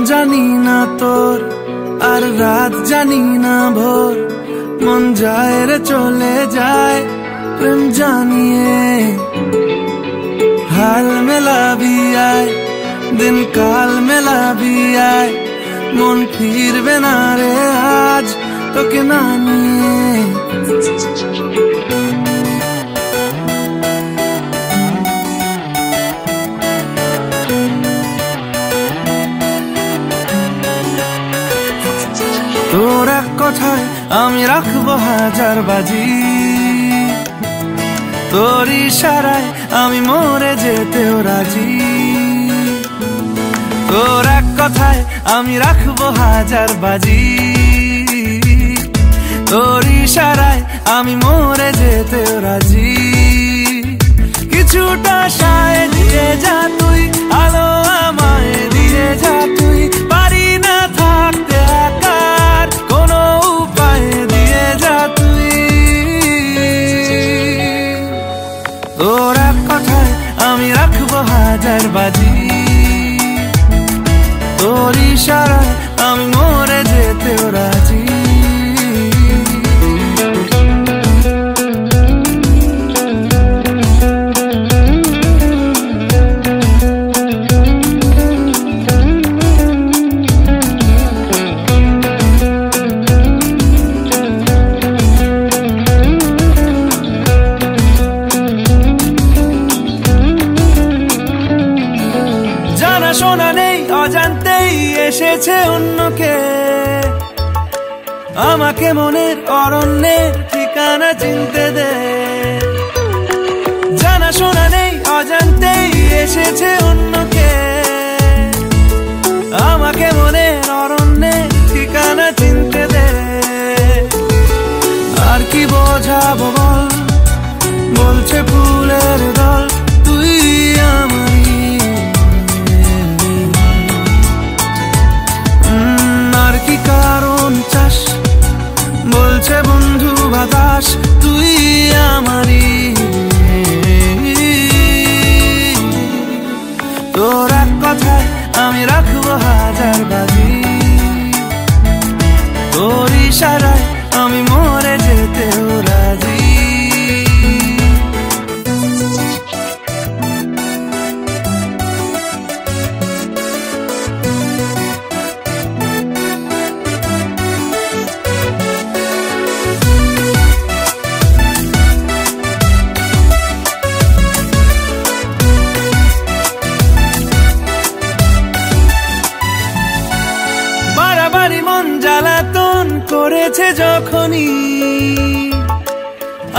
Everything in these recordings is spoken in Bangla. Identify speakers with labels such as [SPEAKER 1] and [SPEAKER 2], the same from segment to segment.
[SPEAKER 1] জানি না তোর আর রাত জানি না ভোর, মন যায় রে চলে যায় প্রেম জানিয়ে। हाल मिला भी आए दिन काल मिला भी आए, मन फिर बिना रे आज तो के नानिए। তোর এক কথায় আমি রাখবো হাজার বাজি, তোর ইশারায় আমি মরে যেতেও রাজি। তোর এক কথায় আমি রাখবো হাজার বাজি, তোর ইশারায় আমি মরে যেতেও রাজি। কিছুটা সায় দিয়ে যা তুই, আলো আমায় দিয়ে যা তুই, পারি না থাকতে একার কোনো উপায় দিয়ে যা তুই। তোর এক কথায় আমি রাখবো হাজার বাজি, তোর ইশারায় আমি মরে যেতেও রাজি। শোনা নেই অজান্তেই এসেছে অন্যকে, আমাকে মনের অরণ্যের ঠিকানা চিনতে দে। জানা শোনা নেই অজান্তেই এসেছে অন্যকে, আমাকে মনের অরণ্যের ঠিকানা চিনতে দে। আর কি বোঝাবো বল, বলছে ফুলের দল তুই আমারই। কি কারণ চাস, বলছে বন্ধু বাতাস তুই আমারই। তোর এক কথায় আমি রাখবো হাজার বাজি, তোর ইশারায় আমি মরে যেতেও রাজি। করেছে যখনই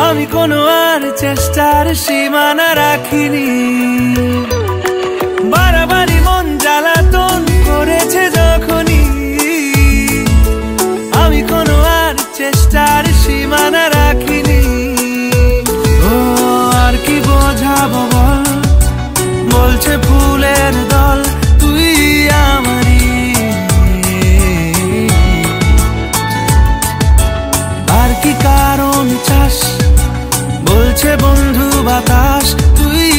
[SPEAKER 1] আমি কোনো আর চেষ্টার সীমানা রাখিনি, বারবারই মন জ্বালাতন করেছে যখনই আমি কোনো আর চেষ্টার সীমানা রাখিনি। ও আর কি বোঝাবো বল, বলছে ফুলের দল তুই আমারই। কি কারণ চাস, বলছে বন্ধু বাতাস তুই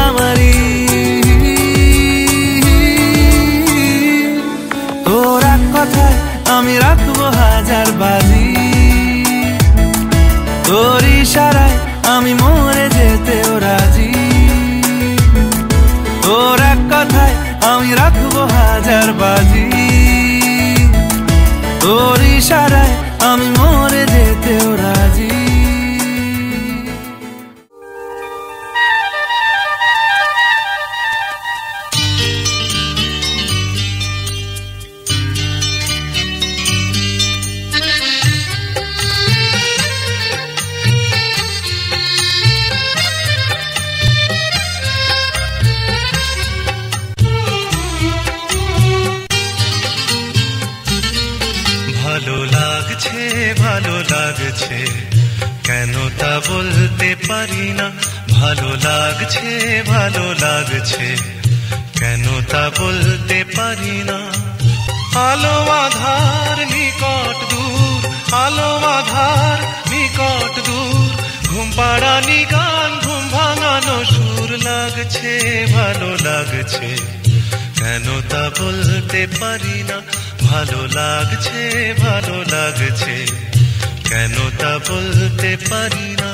[SPEAKER 1] আমারই। তোর এক কথায় আমি রাখবো হাজার বাজি, তোর ইশারায় আমি মরে যেতেও রাজি। তোর এক কথায় আমি রাখবো হাজার বাজি, তোর ইশারায় আমি মরে যেতেও রাজি।
[SPEAKER 2] ভালো লাগছে কেন তা বলতে পারি না, ভালো লাগছে কেন তা বলতে পারি না। আলো আধার নিকট দূর, আলো আধার নিকট দূর, ঘুম পাড়ানি গান ঘুম ভাঙানো সুর লাগছে ভালো লাগছে কেন তা বলতে পারি না, ভালো লাগছে ভালো লাগছে, কেন তা বলতে পারি না।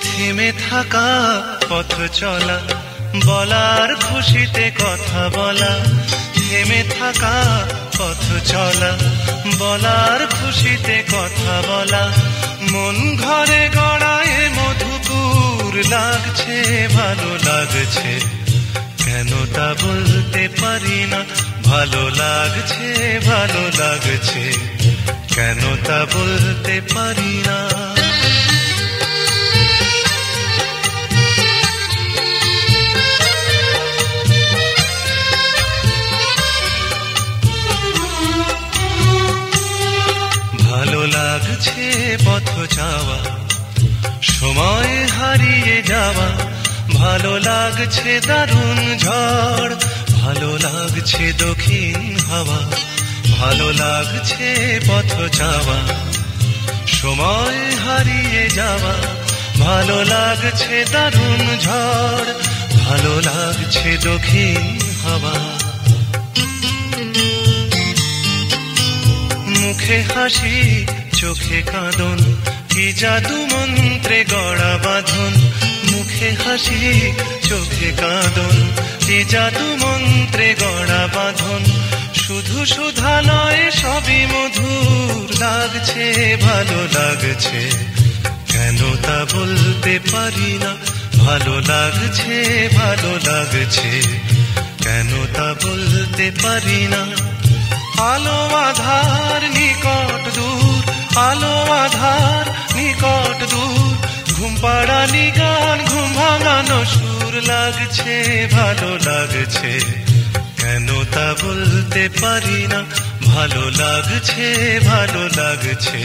[SPEAKER 2] থেমে থাকা পথ চলা, বলার খুশিতে কথা বলা, থেমে থাকা পথ চলা, বলার খুশিতে কথা বলা, মন ঘরে গড়ায় মধুপুর লাগছে ভালো লাগছে, কেন তা বলতে পারি না, ভালো লাগছে ভালো লাগছে, কেন তা বলতে পারি না। ভালো লাগছে পথ যাওয়া, সময় হারিয়ে যাওয়া, ভালো লাগছে দারুণ ঝড়, ভালো লাগছে দক্ষিণ হাওয়া, ভালো লাগছে পথ যাওয়া, সময় হারিয়ে যাওয়া, ভালো লাগছে দারুণ ঝড়, ভালো লাগছে দক্ষিণ হাওয়া। মুখে হাসি চোখে কাঁদন, কি জাদু মন্ত্রে গড়া বাঁধন, মুখে হাসি চোখে কাঁদন, কি জাদু মন্ত্রে গড়া বাঁধন, শুধু সুধা নয় সবই মধুর লাগছে ভালো লাগছে, কেন তা বলতে পারি না, ভালো লাগছে ভালো লাগছে, কেন তা বলতে পারি না। আলো আধার নিকট দূর, আলো আধার নিকট দূর, ঘুম পাড়ানি গান ঘুম ভাঙানো সুর লাগছে ভালো লাগছে, কেন তা বলতে পারি না, ভালো লাগছে ভালো লাগছে,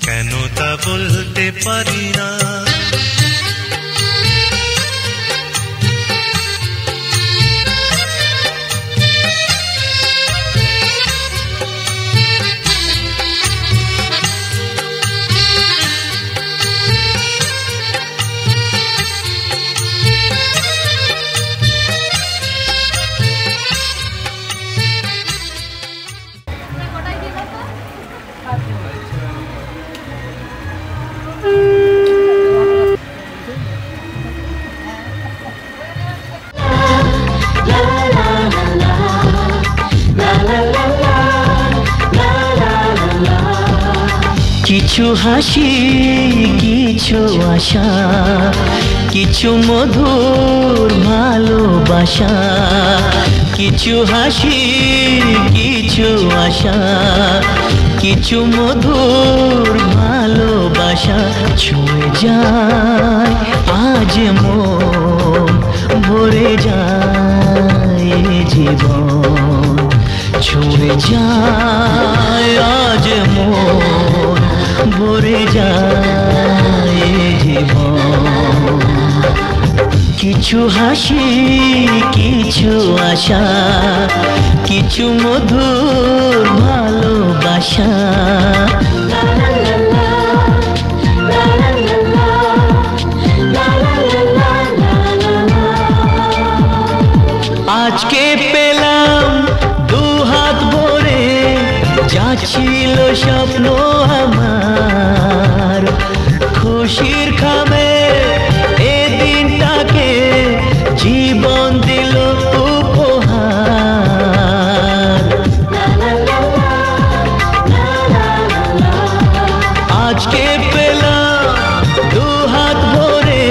[SPEAKER 2] কেন তা বলতে পারি না।
[SPEAKER 3] কিছু হাসি কিছু আশা, কিছু মধুর ভালোবাসা, কিছু হাসি কিছু আশা, কিছু মধুর ভালোবাসা, ছুঁয়ে যায় আজ মন ভরে যায় জীবন, ছুঁয়ে যায় আজ মন ভরে যায় জীবন। কিছু হাসি কিছু আশা, কিছু মধুর ভালোবাসা, আজকে পেলাম দু হাত ভরে, যা ছিল স্বপ্ন আমার, খুশির খামে এ দিনটাকে জীবন দিল উপহার। আজকে পেলাম দু হাত ভরে,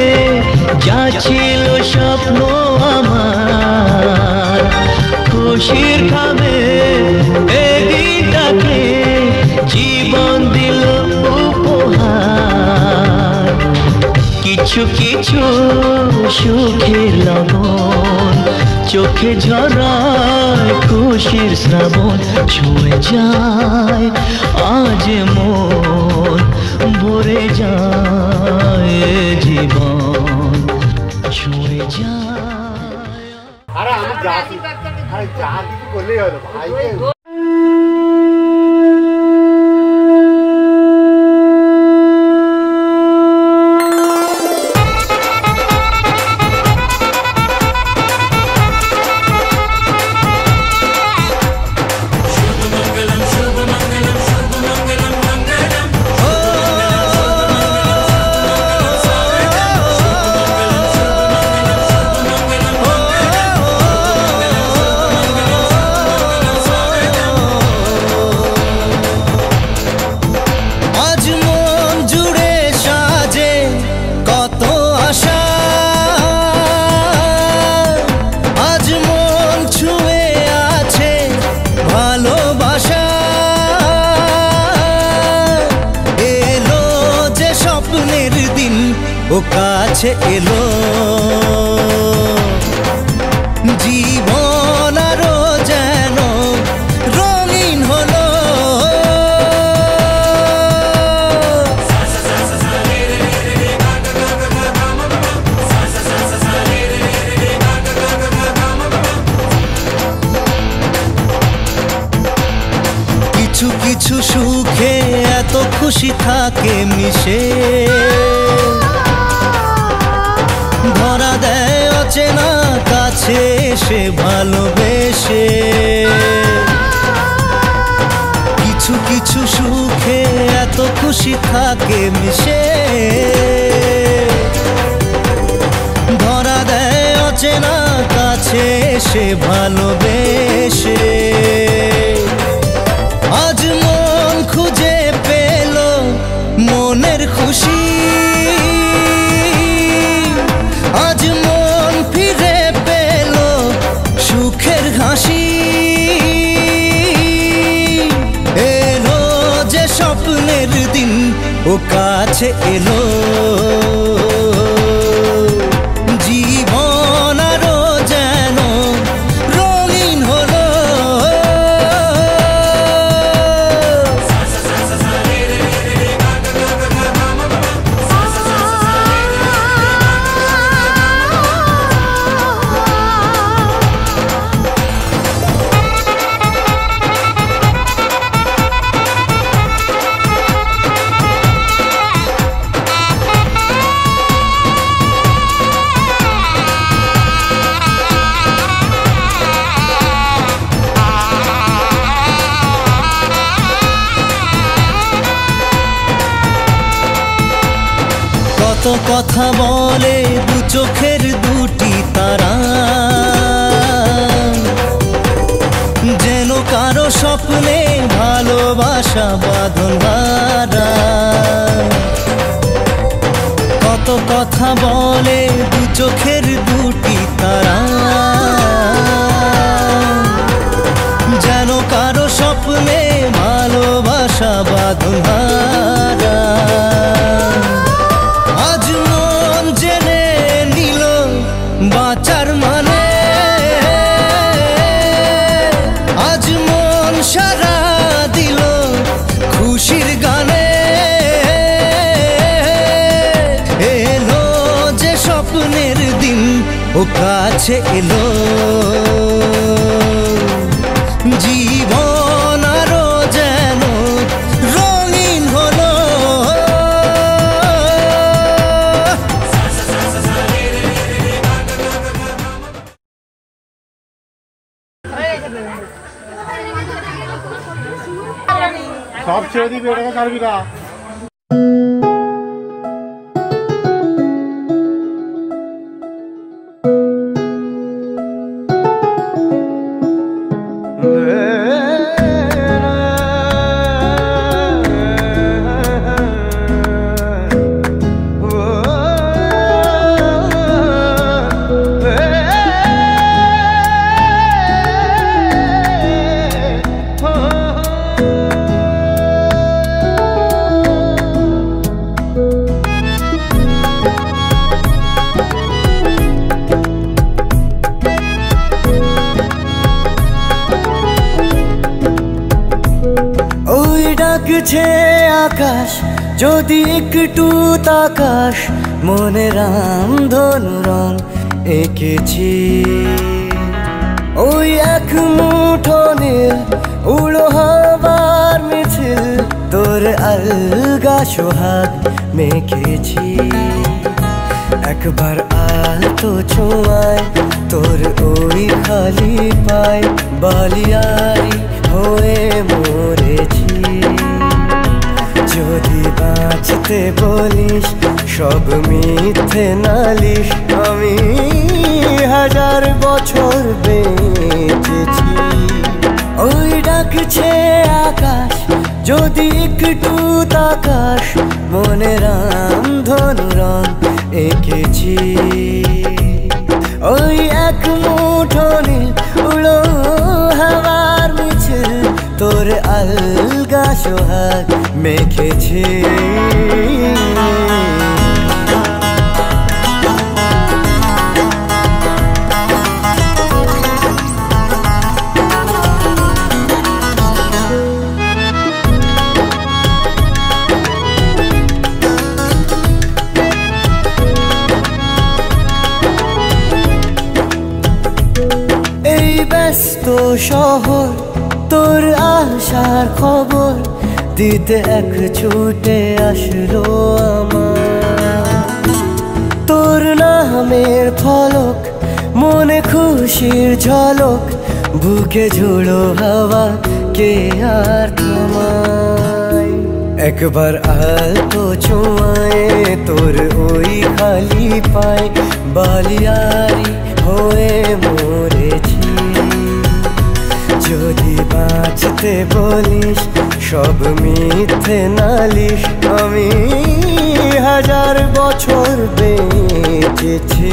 [SPEAKER 3] যা ছিল স্বপ্ন আমার, খুশির খামে এ দিনটাকে জীবন দিল উপহার। কিছু কিছু সুখের লবণ, চোখে ঝরায় খুশির শ্রাবণ, ছুঁয়ে যায় আজ মন ভরে যায় জীবন, ছুঁয়ে যায়।
[SPEAKER 4] যা কিছু করলেই হলো ভাইকে।
[SPEAKER 3] ও কাছে এলো জীবন আরো যেন রঙিন হলো। কিছু কিছু সুখে এত খুশি থাকে মিশে, ধরা দেয় অচেনা কাছে এসে ভালোবেসে। কিছু কিছু সুখে এত খুশি থাকে মিশে, ধরা দেয় অচেনা কাছে এসে ভালোবেসে। আজ মন খুঁজে পেল মনের খুশি, আজ মন ফিরে পেল সুখের হাসি। এলো যে স্বপ্নের দিন ও কাছে এলো জীবন আরো যেন রঙিন হলো। কত কথা বলে দু চোখের দুটি তারা, যেন কারো স্বপ্নে ভালোবাসা বাঁধন হারা। কত কথা বলে দু চোখের দুটি তারা, যেন কারো স্বপ্নে ভালোবাসা বাঁধন হারা। আজ মন জেনে নিল বাঁচার মানে, আজ মন সারা দিল খুশির গানে। এলো যে স্বপ্নের দিন ও কাছে এলো জীবন আরো যেন রঙিন হলো।
[SPEAKER 4] সব ছেড়ে দিবি, এটাকে কাটবি না।
[SPEAKER 3] ডাকছে আকাশ যদি একটু তাকাস, মনে রামধনু রং এঁকেছি তোর আলগা সোহাগ মেখেছি। একবার আলতো ছোঁয়ায় তোর ওই খালি পায় বালিয়ারি হয়ে মরেছি। যদি বাঁচতে বলিস সব মিথ্যে নালিশ, আমি 1000 বছর বেঁচেছি। ওই ডাকছে আকাশ যদি একটু তাকাস, মনে রামধনু রং এঁকেছি। ওই এক মুঠো নীল উড়ো হাওয়ার মিছিল, তোর আলগা সোহাগ মেখেছি। ব্যস্ত শহর তোর আসার খবর দিতে এক ছুটে আসলো আমার। তোর নামের ফলক মনে খুশির ঝলক, বুকে ঝোড়ো হাওয়া কে আর থামায়। একবার আলতো ছোঁয়ায় তোর ওই খালি পায় বালিয়ারি হয়ে মরেছি। যদি বাঁচতে বলিস সব মিথ্যে নালিশ, আমি 1000 বছর বেঁচেছি।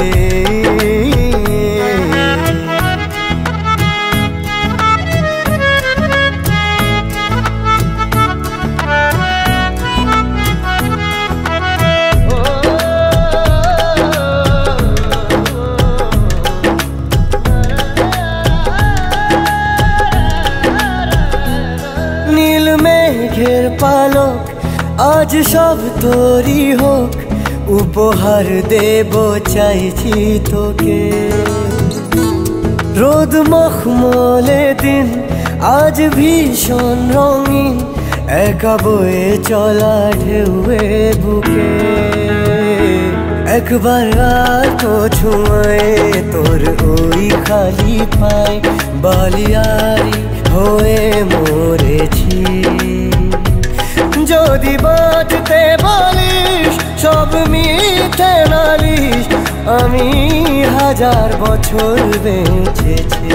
[SPEAKER 3] নীল মেঘের পালক আজ সব তোরই হোক, উপহার দেব চাইছি তোকে। রোদ মখমলে দিন আজ ভীষণ রঙিন, একা বয়ে চলা ঢেউয়ে বুকে। একবার আলতো ছোঁয়ায় তোর ওই খালি পায় বালিয়ারি হয়ে মরেছি। যদি বাঁচতে বলিস সব মিথ্যে নালিশ, আমি 1000 বছর বেঁচেছি।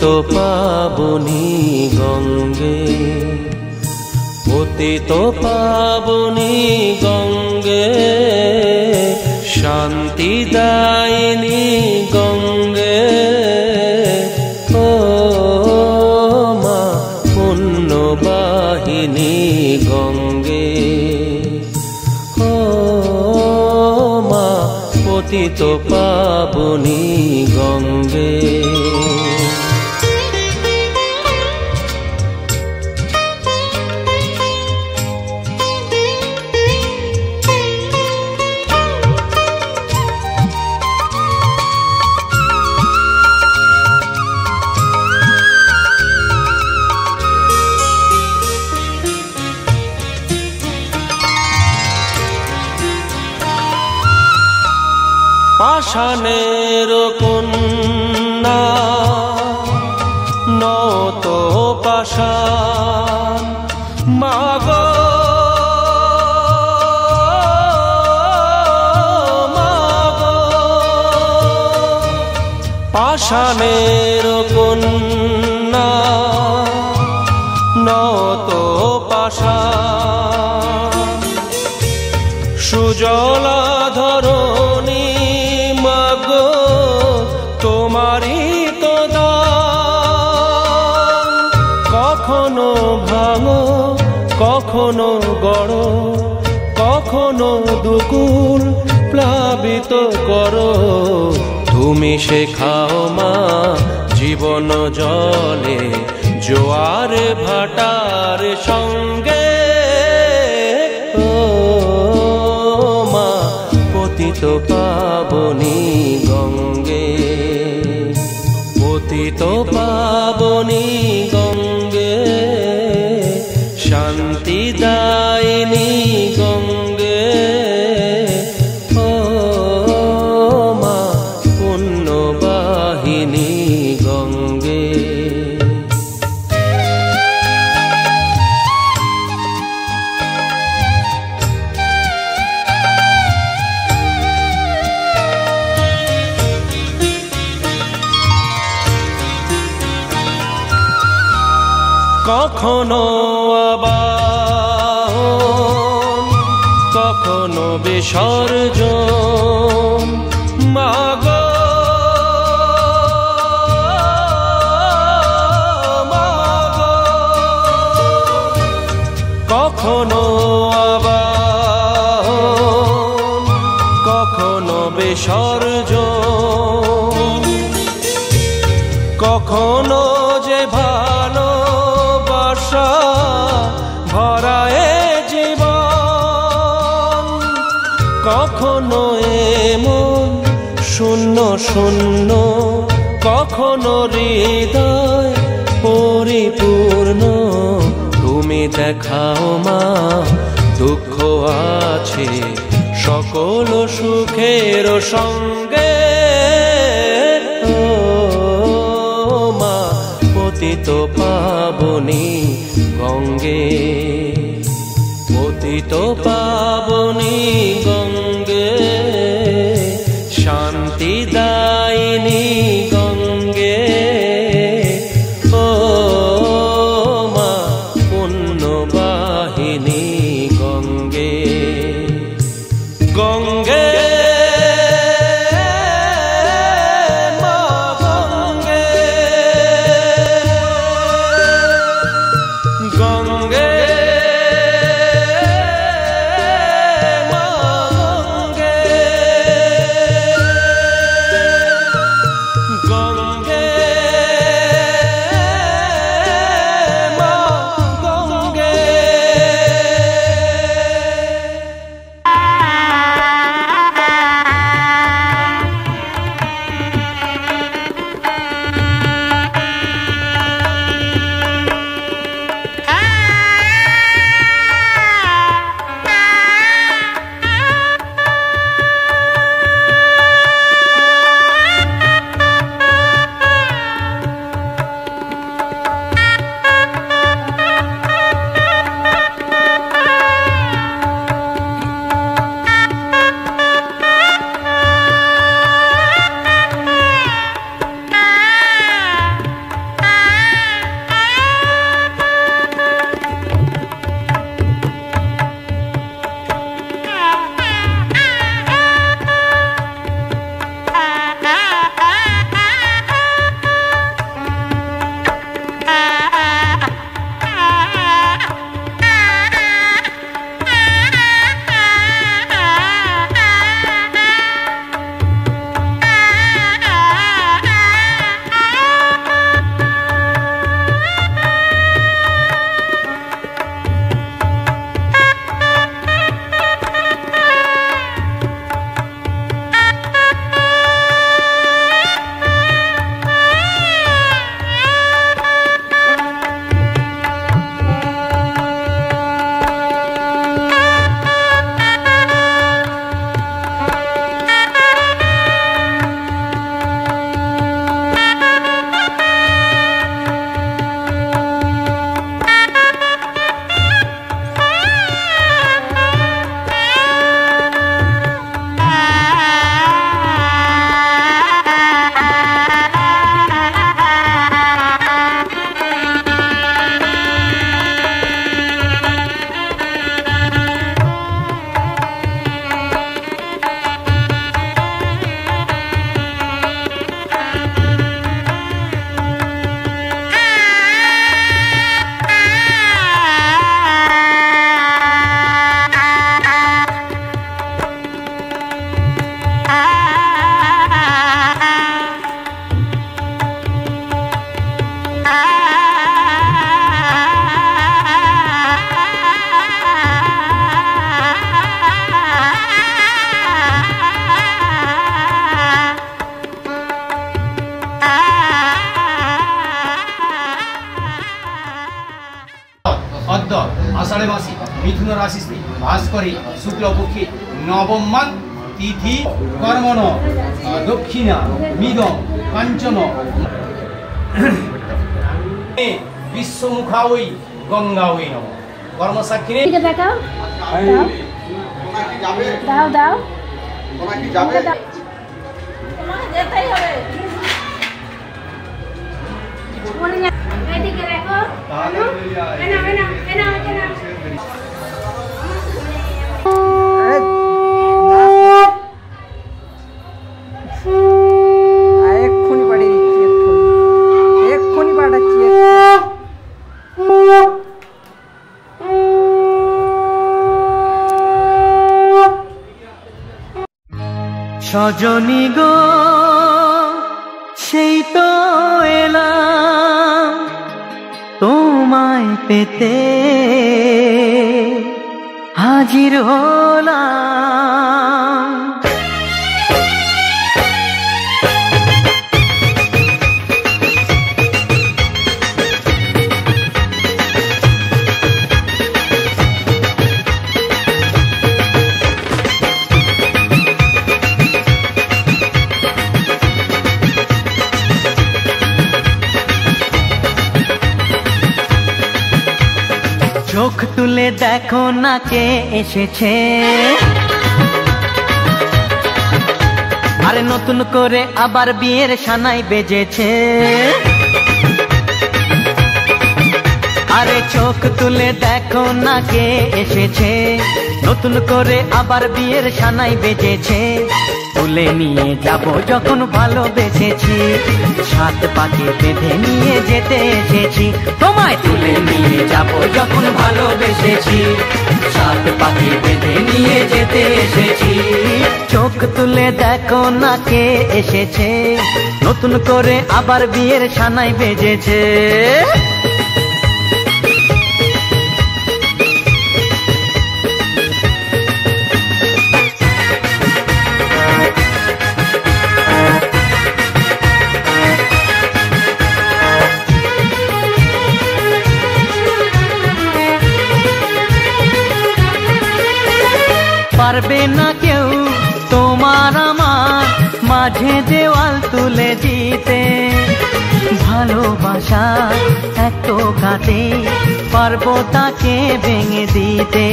[SPEAKER 3] পতিত পাবনী গঙ্গে, পতিত পাবনী গঙ্গে, শান্তিদায়িনী গঙ্গে। ও মা পুণ্যবাহিনী গঙ্গে, ও মা পতিত পাবনী গঙ্গে। পাষাণের কন্যা নত পাষাণ মাগো, মাগো পাষাণের কন্যা নত পাষাণ, সুজলা ধরণী মাগো তোমারই তো দান। কখনো ভাঙো কখনো গড়ো, কখনো দুকুল প্লাবিত করো, তুমি শেখাও মা জীবন জলে জোয়ার ভাটার সঙ্গে। ও মা পতিত পাবনী গঙ্গে, পতিত পাবনী গঙ্গে, শান্তিদায়িনী গঙ্গে। ও মা পুণ্যবাহিনী গঙ্গে। কখনো আবাহন কখনো বিসর্জন মাগো, মাগো কখনো আবাহন কখনো বিসর্জন, কখনো যে ভালোবাসা ভরায় জীবন, কখনো এমন শূন্য শূন্য, কখনো হৃদয় পরিপূর্ণ। তুমি দেখাও মা দুঃখ আছে সকল সুখের সঙ্গে। ও মা পতিত পাবনী গঙ্গে, পতিত পাবনী গঙ্গে, শান্তিদায়িনী গঙ্গে। ও মা পুণ্যবাহিনী গঙ্গে, গঙ্গে মা গঙ্গে, গঙ্গে
[SPEAKER 5] অদ্য আষাঢ়ে মাসে মিথুন রাশিতে ভাস করে শুক্লপক্ষে নবমান তিথি কর্মণ দক্ষিণা মিদম কাঞ্চন বিশ্বমুখা ওই গঙ্গা ওই নম কর্মসাক্ষী
[SPEAKER 6] দেখাও দাও দাও যেতেই হবে এদিকে রাখো
[SPEAKER 7] এক্ষুনি পাঠিয়ে দিচ্ছি এক্ষুনি পাঠাচ্ছি
[SPEAKER 3] সজনী গো সেই তো এলাম তোমায় পেতে হাজির হলাম চোখ তুলে দেখো না কে এসেছে আরে নতুন করে আবার বিয়ের সানাই বেজেছে আরে চোখ তুলে দেখো না কে এসেছে নতুন করে আবার বিয়ের সানাই বেজেছে তুলে নিয়ে যাব যখন ভালোবেসেছি সাত পাকে বেঁধে নিয়ে যেতে এসেছি তোমায় তুলে নিয়ে যাব যখন ভালোবেসেছি সাত পাকে বেঁধে নিয়ে যেতে এসেছি চোখ তুলে দেখো না কে এসেছে নতুন করে আবার বিয়ের সানাই বেজেছে পারবে না কেউ তোমার আমার মাঝে দেওয়াল তুলে দিতে ভালোবাসা এত কাটে পারবো তাকে ভেঙে দিতে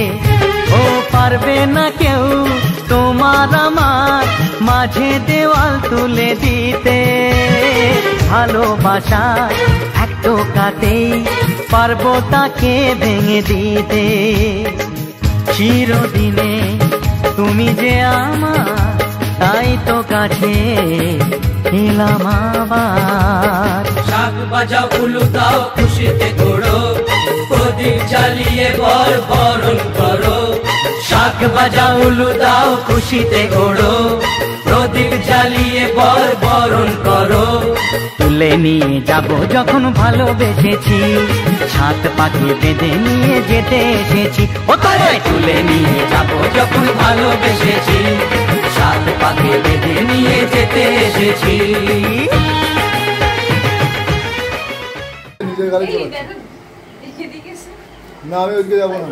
[SPEAKER 3] ও পারবে না কেউ তোমার আমার মাঝে দেওয়াল তুলে দিতে ভালোবাসা এত কাটে পারবো তাকে ভেঙে দিতে চিরদিনে তুমি যে আমার তাই তো কাছে এলাম আবার
[SPEAKER 8] শাক বাজা উলু দাও খুশিতে ঘোড়ো প্রদীপ জ্বালিয়ে বর বরণ করো
[SPEAKER 3] শাক বাজা উলু দাও খুশিতে ঘোড়ো প্রদীপ জ্বালিয়ে বর বরণ করো তুলে নিয়ে যাব যখন ভালোবেসেছি সাত পাখি বেঁধে নিয়ে যেতে এসেছি ও তোমায় তুলে নিয়ে যাব যখন ভালোবেসেছি সাত পাখি বেঁধে নিয়ে যেতে এসেছি
[SPEAKER 4] নিজের গাড়ি না আমি ওইদিকে যাবো না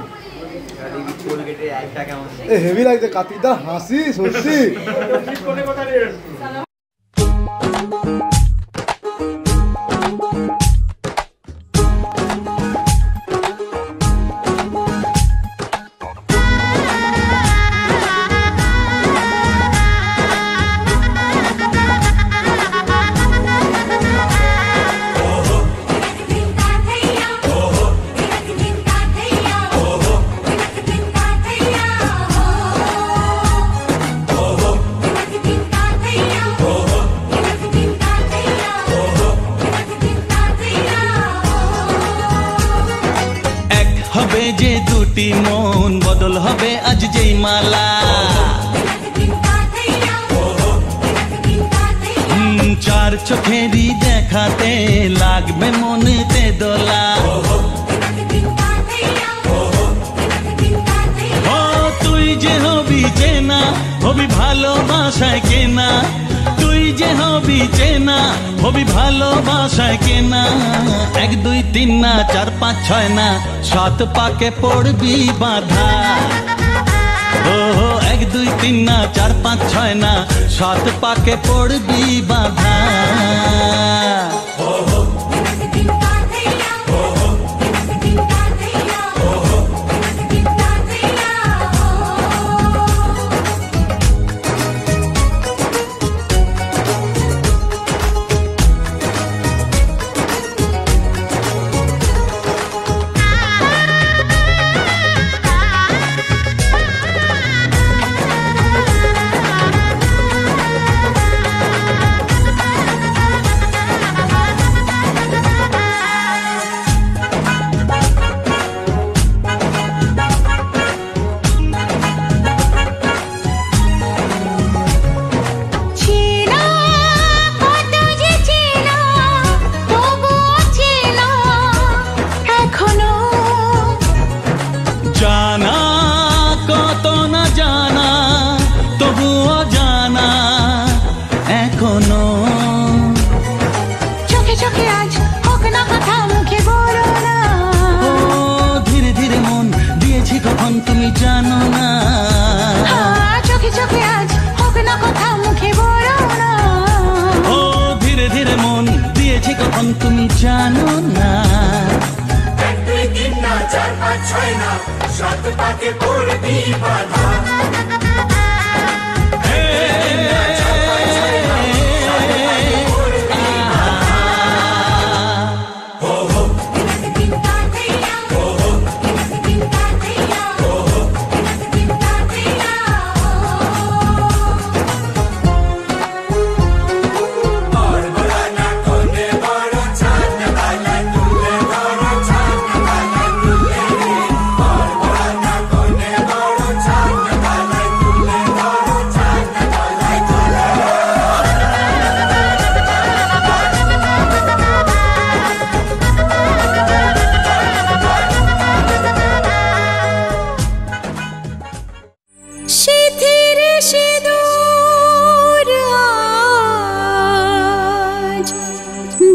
[SPEAKER 4] হেভি লাগছে কাতিদা হাসি সত্যি
[SPEAKER 1] যে দুটি মন বদল হবে আজ যেই মালা চার চোখেরই দেখাতে লাগবে মনেতে দোলা ও তুই যে হবি চেনা হবি ভালোবাসায় কেনা তুই যে হবি চেনা হবি ভালোবাসায় কেনা, 1 2 3 না 4 5 6 না 7 পাকে পড়বি বাধা। ও 1 2 3 না 4 5 6 না 7 পাকে পড়বি বাধা। জানা কত না জানা তবুও জানা এখনো,
[SPEAKER 9] চোখে চোখে আজ হোক না কথা মুখে বলো না।
[SPEAKER 1] ও ধীরে ধীরে মন দিয়েছি কখন তুমি জানো না।
[SPEAKER 9] চোখে চোখে আজ হোক না কথা মুখে বলো না।
[SPEAKER 1] ও ধীরে ধীরে মন দিয়েছি কখন তুমি জানো না।
[SPEAKER 10] 1 2 3 না 4 5 6 না 7 পাকে পড়বি বাধা।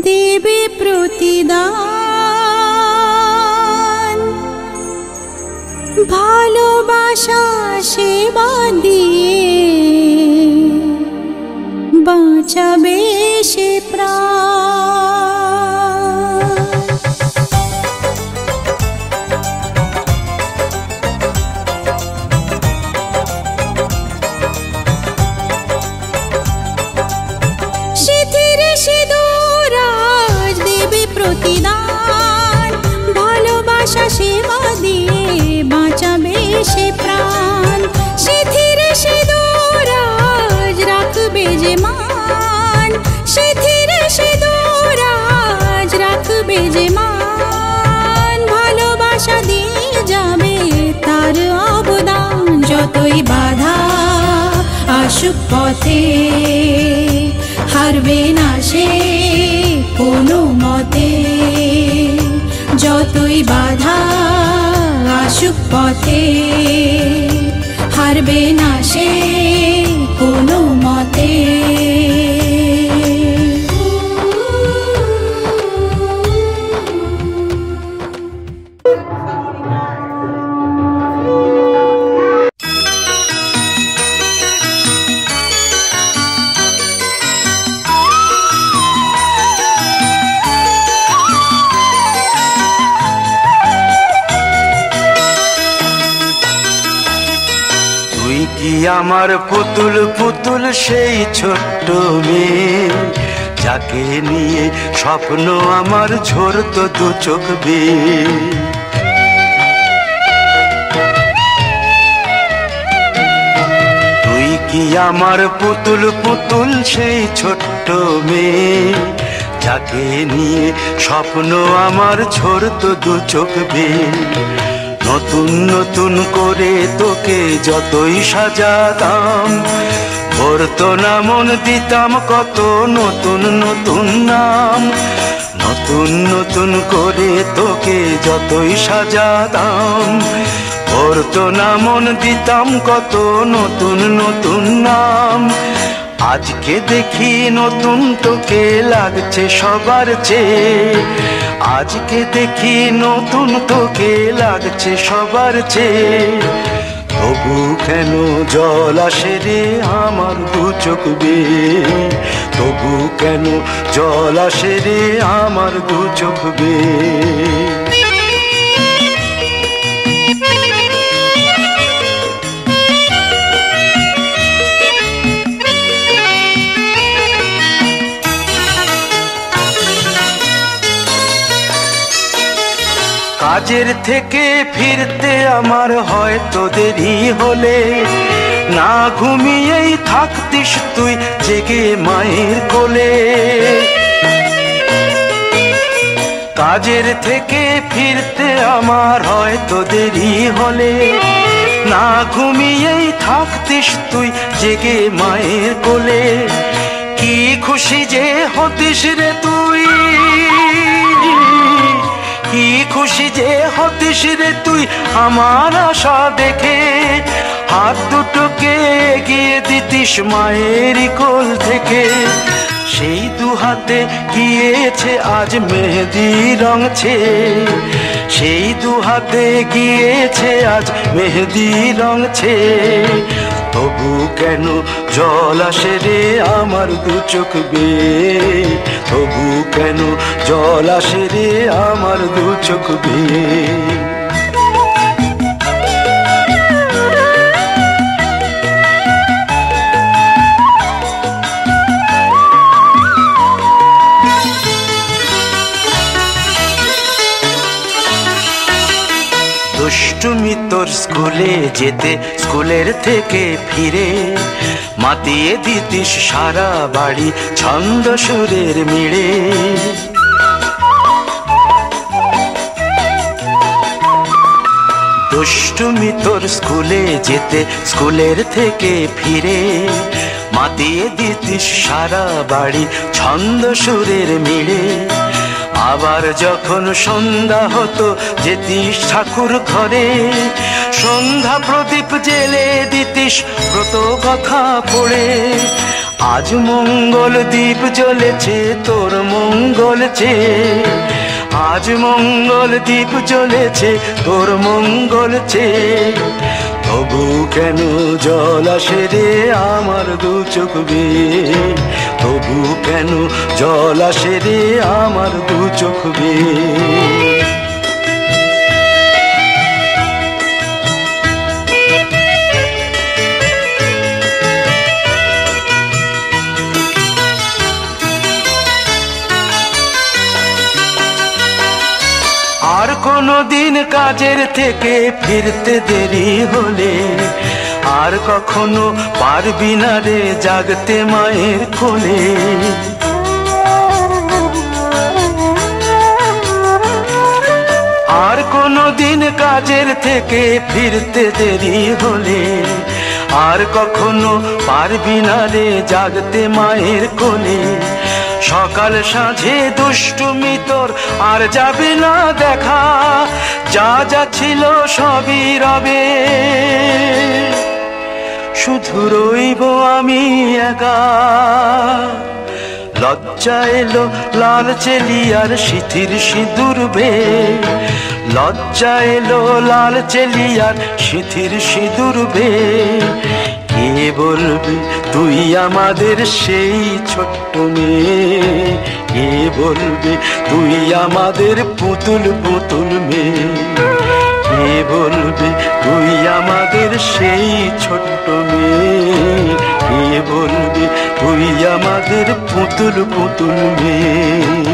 [SPEAKER 9] দেবে প্রতিদান, ভালোবাসা সেবা দিয়ে বাঁচাবে সে প্রাণ। প্রতিদান, ভালোবাসা সেবা দিয়ে বাঁচাবে সে প্রাণ। সিথির সিঁদুর আজ রাখবে যে মান, সিথির সিঁদুর আজ রাখবে যে মান। ভালোবাসা দিয়ে যাবে তার অবদান। যতই বাধা আসুক পথে হারবে না সে কোনো মতে। যতই বাধা আসুক পথে হারবে না সে কোনো মতে।
[SPEAKER 2] আমার পুতুল পুতুল সেই ছোট্ট মেয়ে, যাকে নিয়ে স্বপ্ন আমার ঝরতো দু চোখ বেয়ে। তুই কি আমার পুতুল পুতুল সেই ছোট্ট মেয়ে, যাকে নিয়ে স্বপ্ন আমার ঝরতো দু চোখ বেয়ে। নতুন নতুন করে তোকে যতই সাজাতাম, ভরতো না মন দিতাম কত নতুন নতুন নাম। নতুন নতুন করে তোকে যতই সাজাতাম, ভরতো না মন দিতাম কত নতুন নতুন নাম।
[SPEAKER 11] আজকে দেখি নতুন তোকে লাগছে সবার চেয়ে, আজকে দেখি নতুন তোকে লাগছে সবার চেয়ে। তবু কেন জল আসে রে আমার দু চোখ বেয়ে, তবু কেন জল আসে রে আমার দু চোখ বেয়ে। কাজের থেকে ফিরতে আমার হয়তো দেরি হলে, না ঘুমিয়েই থাকতিস তুই জেগে মায়ের কোলে। কাজের থেকে ফিরতে আমার হয়তো দেরি হলে, না ঘুমিয়েই থাকতিস তুই জেগে মায়ের কোলে। কি খুশি যে হতিস রে তুই, কি খুশি যে হতিস রে তুই আমার আশা দেখে। হাত দুটোকে এগিয়ে দিতিস মায়ের কোল থেকে, সেই দু হাতে গিয়েছে আজ মেহেদি রং ছেয়ে, সেই দু হাতে গিয়েছে আজ মেহেদি রং ছেয়ে। তবু কেন জল আসে রে আমার দু চোখ বেয়ে, তবু কেন জল আসে রে আমার দু চোখ বেয়ে। দুষ্টুমি তোর স্কুলে যেতে, স্কুলের থেকে ফিরে মাতিয়ে দিতিস সারা বাড়ি ছন্দ সুরের মিড়ে। দুষ্টুমি তোর স্কুলে যেতে, স্কুলের থেকে ফিরে মাতিয়ে দিতিস সারা বাড়ি ছন্দ সুরের মিড়ে। আবার যখন সন্ধ্যা হতো যেতিস ঠাকুর ঘরে, সন্ধ্যা প্রদীপ জেলে দিতিস ব্রত কথা পড়ে। আজ মঙ্গল দ্বীপ জ্বলেছে তোর মঙ্গল চেয়ে, আজ মঙ্গল দ্বীপ জ্বলেছে তোর মঙ্গল চেয়ে। তবু কেন জল আসে রে আমার দু চোখ বেয়ে, তবু কেন জল আসে রে আমার দু চোখ বেয়ে। আর কোনো দিন কাজের থেকে ফিরতে দেরি হলে, আর কখনো পারবি না রে জাগতে মায়ের কোলে। আর কোনো দিন কাজের থেকে ফিরতে দেরি হলে, আর কখনো পারবি না রে জাগতে মায়ের কোলে। সকাল সাঁঝে দুষ্টুমি তোর আর যাবে না দেখা, যা যা ছিল সবই রবে, শুধু রইব আমি একা। লজ্জা এলো লাল চেলিয়ার সিথির সিঁদুর বেয়ে, লজ্জা এলো লাল চেলিয়ার সিথির সিঁদুর বেয়ে। কে বলবে তুই আমাদের সেই ছোট্ট মেয়ে, কে বলবে তুই আমাদের পুতুল পুতুল মেয়ে, কে বলবে তুই আমাদের সেই ছোট্ট মেয়ে, কে বলবে তুই আমাদের পুতুল পুতুল মেয়ে।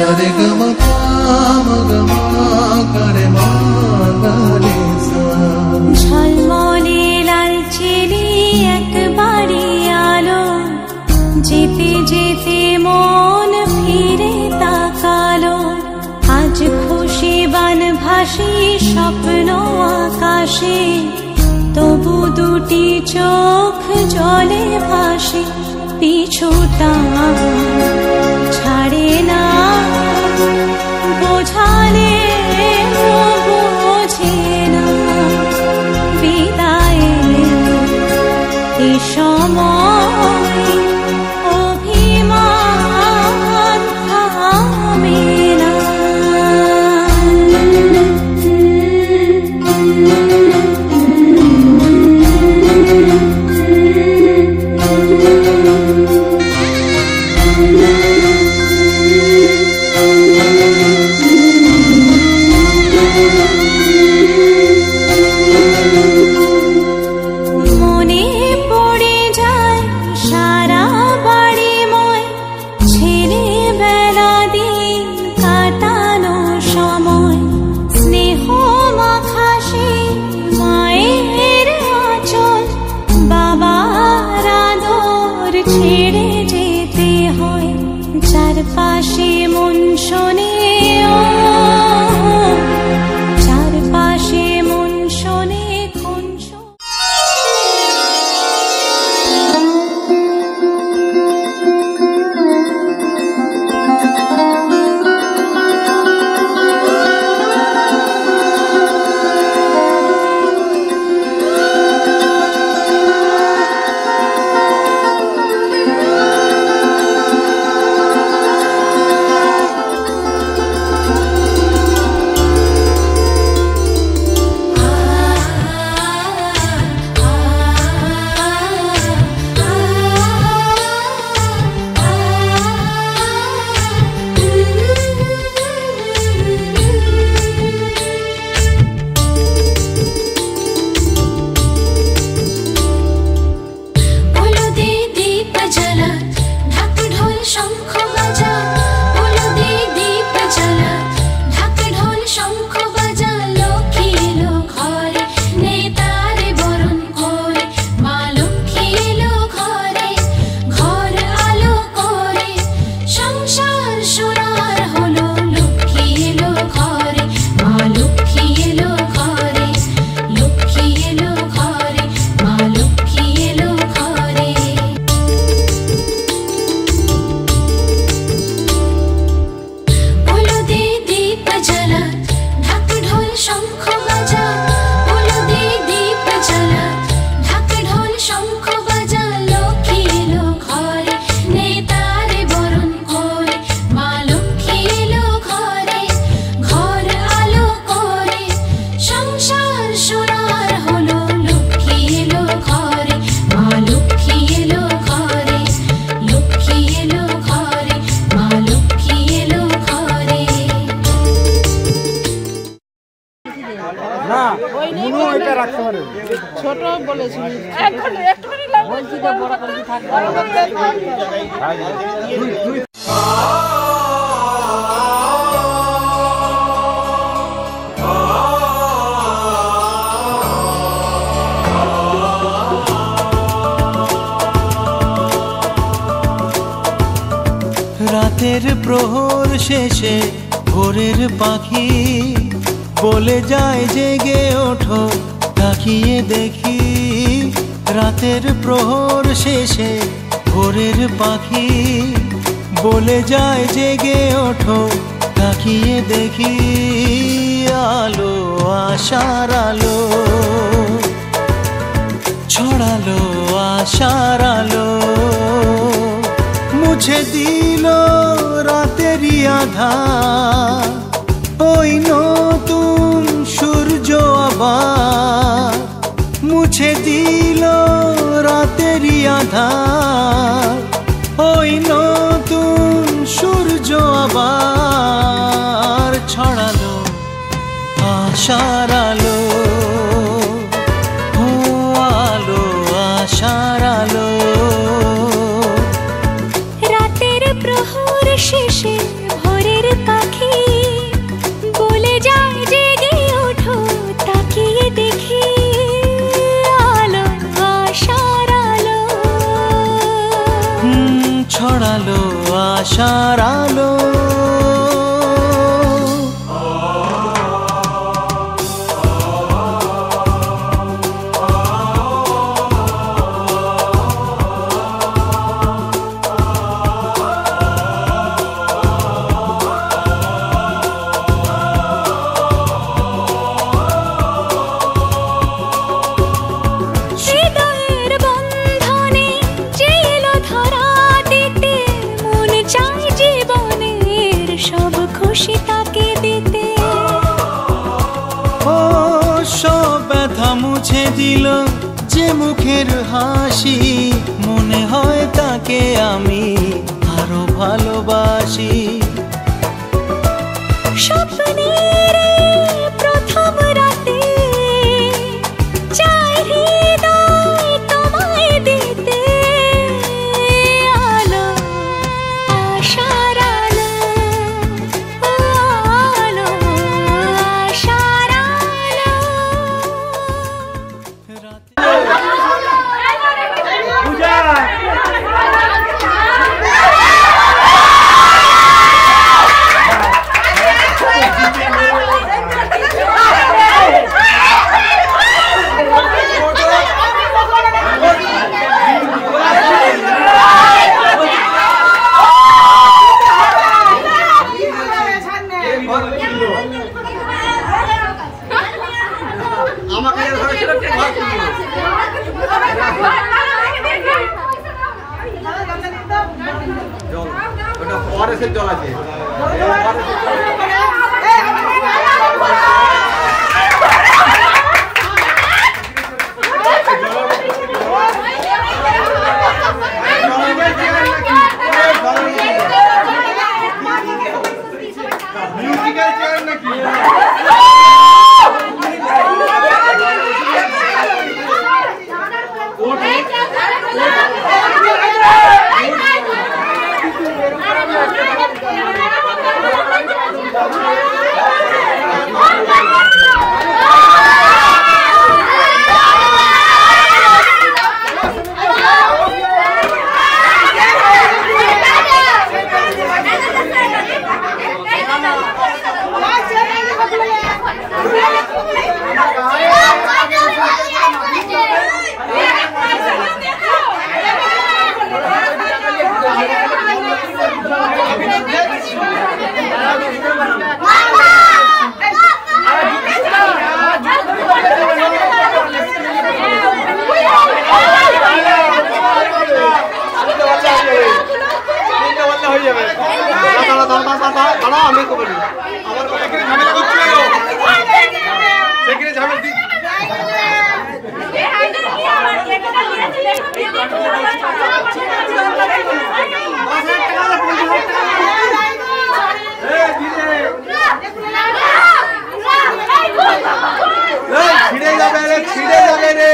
[SPEAKER 12] रे ग म प म ग म ग रे म ग रे सा
[SPEAKER 13] ঝলমলে লালচেলি একবারই আলো যেতে যেতে মন ফিরে তাকালো আজ খুশি বানভাসী স্বপ্ন আকাশে তবু দুটি চোখ জলে ভাসে পিছুটা ছাড়ে না বোঝালে বোঝে না বিদায় এ সময় অভিমান থামে না মনে পড়ে যায় সারা বাড়িময় ছেলেবেলা দিন কাটানো সময় স্নেহ মাখাসে মায়ের আঁচল বাবার আদর ছেড়ে যেতে হয় চারপাশে মন শোনে চারপাশে মন শোনে কোন
[SPEAKER 7] ছোট বলেছি একটুখানি বলছি তো বড় করে থাকবে
[SPEAKER 1] রাতের প্রহর শেষে ভোরের পাখি বলে যায় জেগে ওঠো তাকিয়ে দেখি রাতের প্রহর শেষে ভোরের পাখি বলে যায় জেগে ওঠো তাকিয়ে দেখি আলো আশার আলো ছড়ালো আশার আলো মুছে দিল রাতেরই আধার ওই নতুন সূর্য আবার মুছে দিল রাতেরই আধার ওই নতুন সূর্য আবার ছড়ালো আশার আলো ও আলো আশার আলো
[SPEAKER 13] রাতের প্রহর শেষে ভোরের
[SPEAKER 1] আশার আলো। মুছে দিল যে মুখের হাসি, মনে হয় তাকে আমি আরো ভালোবাসি।
[SPEAKER 13] স্বপ্নের প্রথম রাতে চাই হৃদয় তোমায় দিতে আলো, আশার আলো, আলো, আশার আলো।
[SPEAKER 5] জল আছে মিউজিক্যাল চেয়ার নাকি? আমি তো বলি আমার কথা কি ঝামেলা করছো? সেখানে ঝামেলা দিই ছিড়ে যাবে রে, ছিড়ে যাবে রে।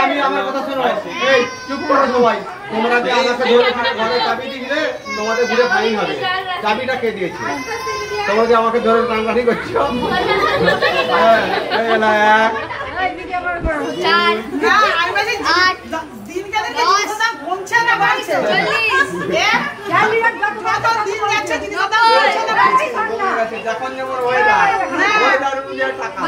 [SPEAKER 5] আমি আমার কথা শোনো, এই চুপ করো সবাই। তোমরা যে আমাকে ধরে চাবি দিলে তোমাদের ঘুরে ফাইন হবে। চাবিটা কে দিয়েছে? তোমরা যে আমাকে ধরে টাঙ্গানি করছো। যখন যেমন ওয়েদার অনুযায়ী টাকা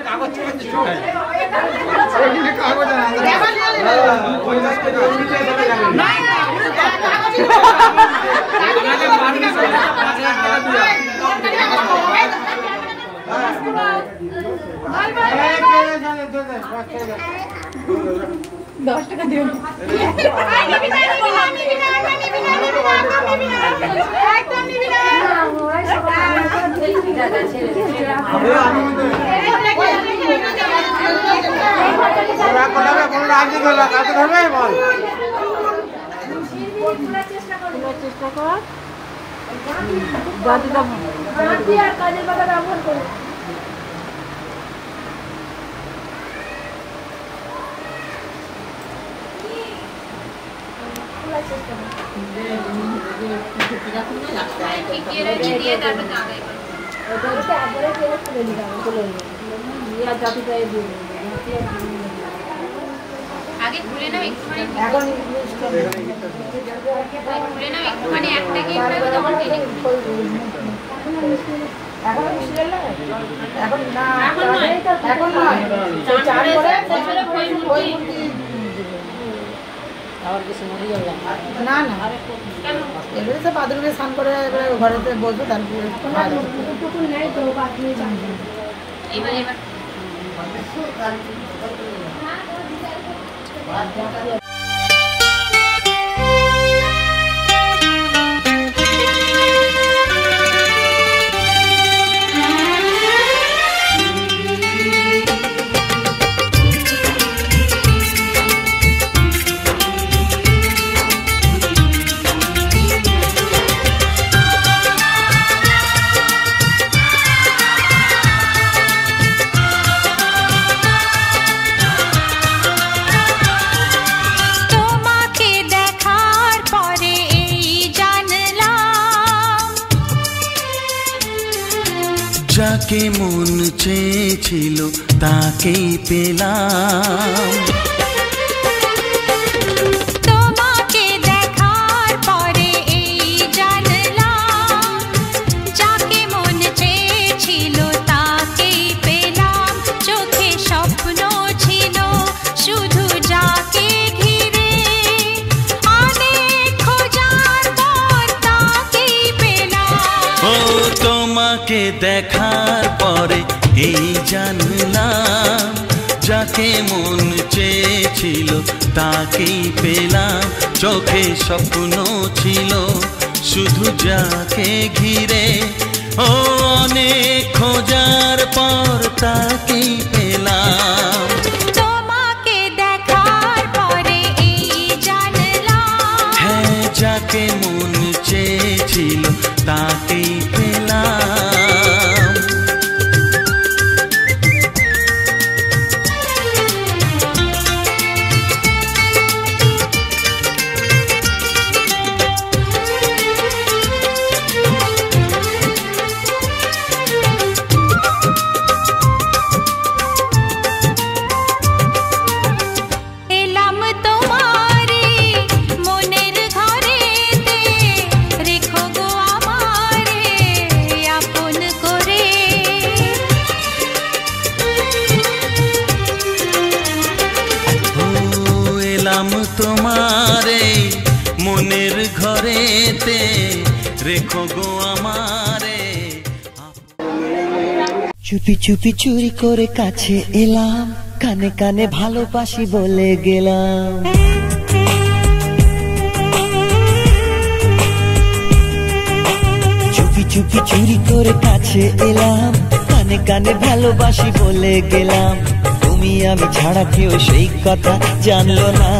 [SPEAKER 5] কাগজ
[SPEAKER 7] 10 টাকা দিও একদম নিবি না চেষ্টা কর দাদিটা আর কাজের কথা ব্যবহার করো
[SPEAKER 14] আগে খুলে নাও একটুখানি এখন খুলে নাও একটুখানি একটা গিয়ে তখন
[SPEAKER 7] এখন না এখন নয় চার করে আবার কিছু মরে যাবে না না এবারে তো বাথরুমে স্নান করে এবারে ঘরেতে বসবো তারপরে টুকুন নেই তো বাথরুমে স্নান
[SPEAKER 14] এবার
[SPEAKER 1] যাকে মন চেয়েছিল তাকেই পেলাম
[SPEAKER 13] তোমাকে দেখার পরে এই জানলাম যাকে মন চেয়েছিল তাকেই পেলাম চোখে স্বপ্ন ছিল শুধু যাকে ঘিরে অনেক খোঁজার পর তাকেই পেলাম
[SPEAKER 1] ও তোমাকে দেখার পরে এই জানলাম যাকে মন চেয়েছিল তাকেই পেলাম চোখে স্বপ্ন ছিল শুধু যাকে ঘিরে ও অনেক খোঁজার পর তাকেই পেলাম
[SPEAKER 13] তোমাকে দেখার পরে এই জানলাম
[SPEAKER 1] হ্যাঁ যাকে মন চেয়েছিল তাকেই পেলাম
[SPEAKER 13] এলাম তোমারে মনের ঘরেতে রেখো গো আমারে আপন করে
[SPEAKER 1] ও এলাম তোমারে মনের ঘরেতে রেখো গো আমারে
[SPEAKER 3] চুপি চুপি চুরি করে কাছে এলাম কানে কানে ভালোবাসি বলে গেলাম চুপি চুপি চুরি করে কাছে এলাম কানে কানে ভালোবাসি বলে গেলাম তুমি আমি ছাড়া কেউ সেই কথা জানলো না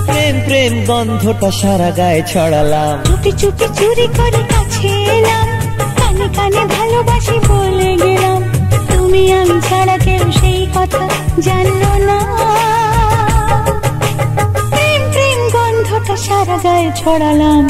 [SPEAKER 3] প্রেম প্রেম গন্ধটা সারা গায়ে ছড়ালাম
[SPEAKER 13] চুপি চুপি চুরি করে কাছে এলাম কানে কানে ভালোবাসি বলে গেলাম তুমি আমি ছাড়া কেউ সেই কথা জানলো না প্রেম প্রেম গন্ধটা সারা গায়ে ছড়ালাম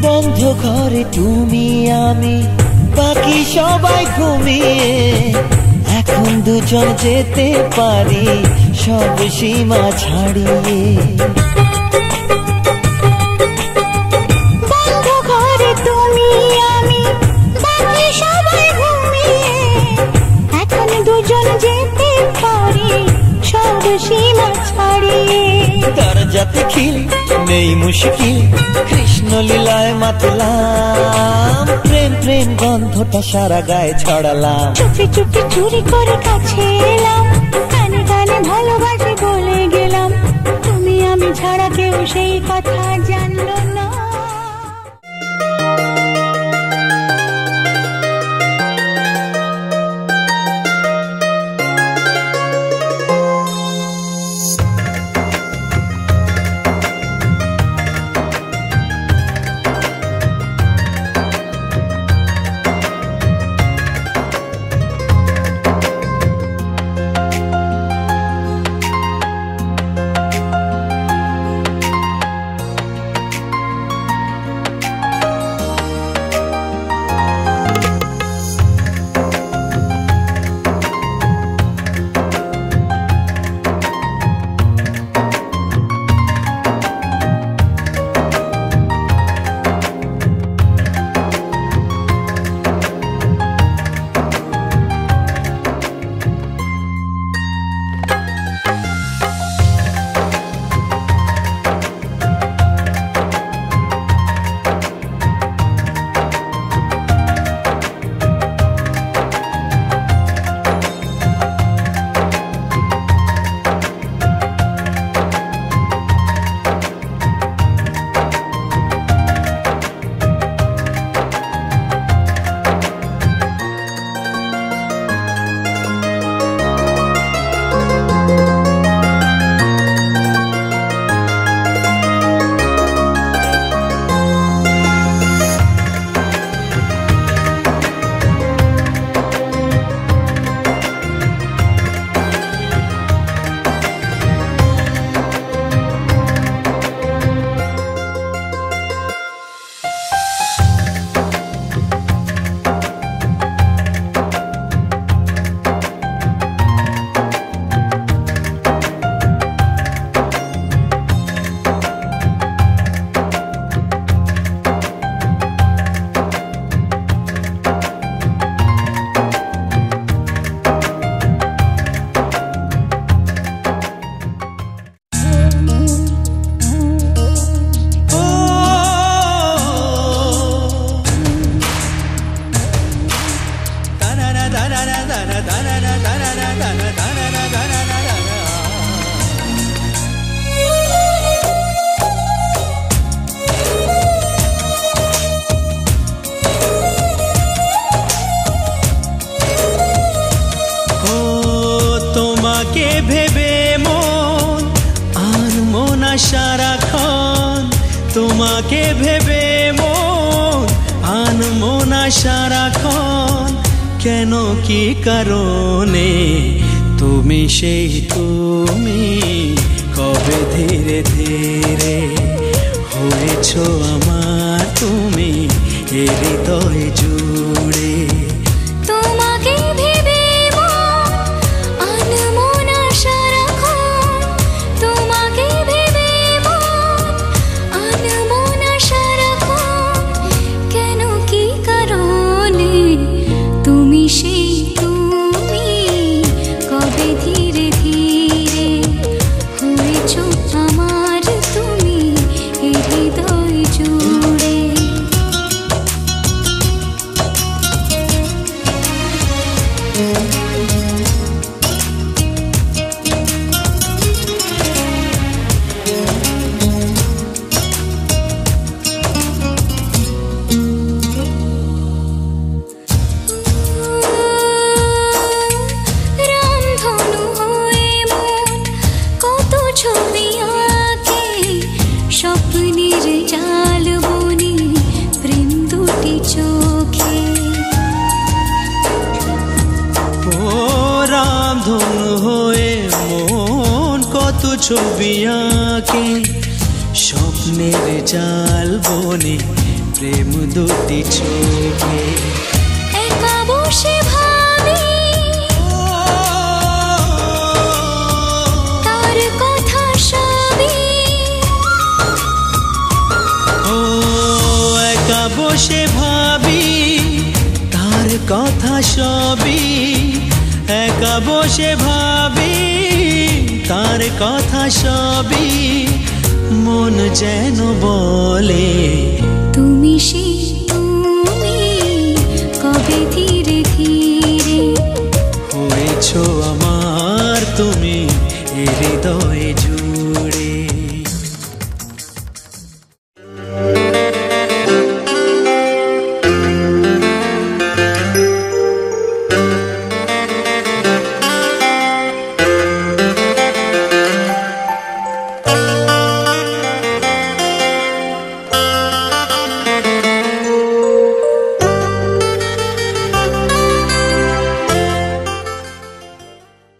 [SPEAKER 3] বন্ধ ঘরে তুমি আমি
[SPEAKER 15] বাকি সবাই ঘুমিয়ে এখন দুজন যেতে পারি সব সীমা ছাড়িয়ে।
[SPEAKER 13] বন্ধ ঘরে তুমি আমি বাকি সবাই ঘুমিয়ে এখন দুজন যেতে পারি সব সীমা ছাড়িয়ে।
[SPEAKER 15] দরজাতে খিল নেই মুশকিল কৃষ্ণ লীলায় মাতলাম প্রেম প্রেম গন্ধটা সারা গায়ে ছড়ালাম।
[SPEAKER 13] চুপি চুপি চুরি করে কাছে এলাম কানে কানে ভালোবাসি বলে গেলাম তুমি আমি ছাড়া কেউ সেই কথা জানলো না।
[SPEAKER 1] তোমাকে ভেবে মন আনমো না সারাক্ষণ কেন কি কারণে তুমি সেই তুমি কবে ধীরে ধীরে হয়েছো আমার তুমি এ হৃদয় জুড়ে
[SPEAKER 13] তোমাকে ভেবে মন আনমো না সারাক্ষণ তোমাকে ভেবে মন আনমো না সারাক্ষণ কেন কি কারণে তুমি সেই তুমি কবে ধীরে ধীরে হয়েছো আমার তুমি এ হৃদয় জুড়ে রামধনু হয়ে মন কত ছবি আঁকে স্বপ্নের জাল বনে প্রেম দুটি চোখে
[SPEAKER 1] ও রামধনু হয়ে মন কত ছবি আঁকে স্বপ্নের জাল বনে প্রেম দুটি চোখে
[SPEAKER 13] একা
[SPEAKER 15] কথা সবই একা বসে ভাবি, তার কথা সবই মন যেন বলে
[SPEAKER 13] তুমি সেই তুমি, কবে ধীরে ধীরে
[SPEAKER 15] হয়েছো আমার তুমি হৃদয়ে জুড়ে।